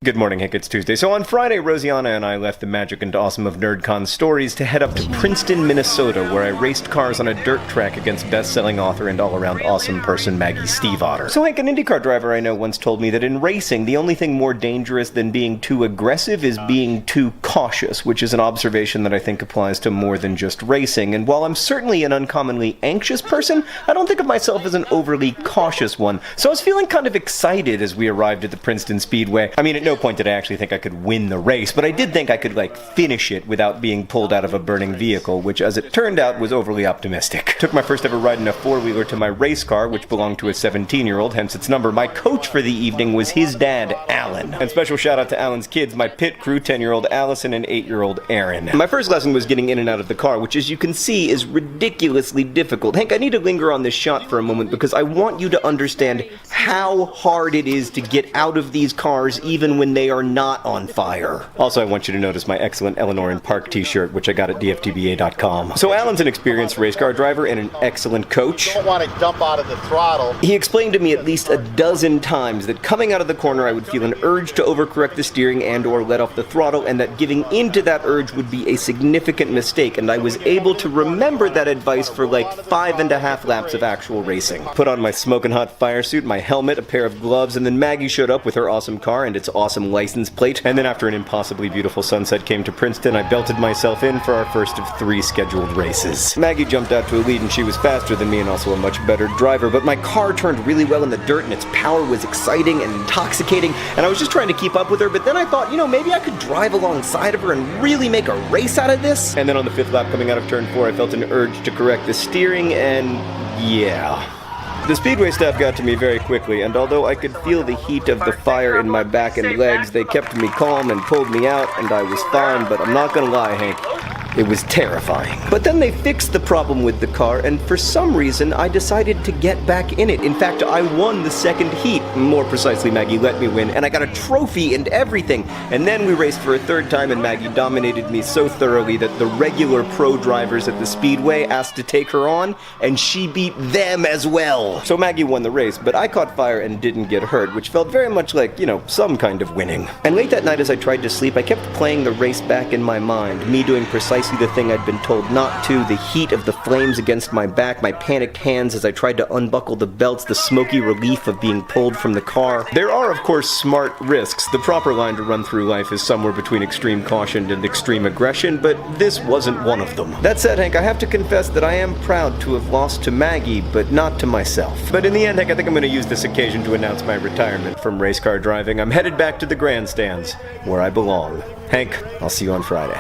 Good morning, Hank. It's Tuesday. So on Friday, Rosianna and I left the magic and awesome of NerdCon Stories to head up to Princeton, Minnesota, where I raced cars on a dirt track against best-selling author and all-around awesome person Maggie Stiefvater. So Hank, an IndyCar driver I know once told me that in racing, the only thing more dangerous than being too aggressive is being too cautious, which is an observation that I think applies to more than just racing. And while I'm certainly an uncommonly anxious person, I don't think of myself as an overly cautious one. So I was feeling kind of excited as we arrived at the Princeton Speedway. I mean, at no point did I actually think I could win the race, but I did think I could, finish it without being pulled out of a burning vehicle, which, as it turned out, was overly optimistic. Took my first ever ride in a four-wheeler to my race car, which belonged to a 17-year-old, hence its number. My coach for the evening was his dad, Alan. And special shout out to Alan's kids, my pit crew, 10-year-old Allison and 8-year-old Aaron. My first lesson was getting in and out of the car, which, as you can see, is ridiculously difficult. Hank, I need to linger on this shot for a moment because I want you to understand how hard it is to get out of these cars even when they are not on fire. Also, I want you to notice my excellent Eleanor in Park t-shirt, which I got at dftba.com. So Alan's an experienced race car driver and an excellent coach. You don't want to dump out of the throttle. He explained to me at least a dozen times that coming out of the corner I would feel an urge to overcorrect the steering and or let off the throttle, and that giving into that urge would be a significant mistake, and I was able to remember that advice for 5.5 laps of actual racing. Put on my smoking hot fire suit, my helmet, a pair of gloves, and then Maggie showed up with her awesome car and its awesome license plate, and then after an impossibly beautiful sunset came to Princeton, I belted myself in for our first of 3 scheduled races. Maggie jumped out to a lead and she was faster than me and also a much better driver, but my car turned really well in the dirt and its power was exciting and intoxicating, and I was just trying to keep up with her, but then I thought, maybe I could drive alongside of her and really make a race out of this. And then on the 5th lap coming out of turn 4, I felt an urge to correct the steering, and yeah. The Speedway staff got to me very quickly, and although I could feel the heat of the fire in my back and legs, they kept me calm and pulled me out, and I was fine, but I'm not gonna lie, Hank. It was terrifying. But then they fixed the problem with the car, and for some reason, I decided to get back in it. In fact, I won the second heat. More precisely, Maggie let me win, and I got a trophy and everything. And then we raced for a third time, and Maggie dominated me so thoroughly that the regular pro drivers at the Speedway asked to take her on, and she beat them as well. So Maggie won the race, but I caught fire and didn't get hurt, which felt very much like, some kind of winning. And late that night as I tried to sleep, I kept playing the race back in my mind, me doing precisely the thing I'd been told not to, the heat of the flames against my back, my panicked hands as I tried to unbuckle the belts, the smoky relief of being pulled from the car. There are, of course, smart risks. The proper line to run through life is somewhere between extreme caution and extreme aggression, but this wasn't one of them. That said, Hank, I have to confess that I am proud to have lost to Maggie, but not to myself. But in the end, Hank, I think I'm going to use this occasion to announce my retirement from race car driving. I'm headed back to the grandstands, where I belong. Hank, I'll see you on Friday.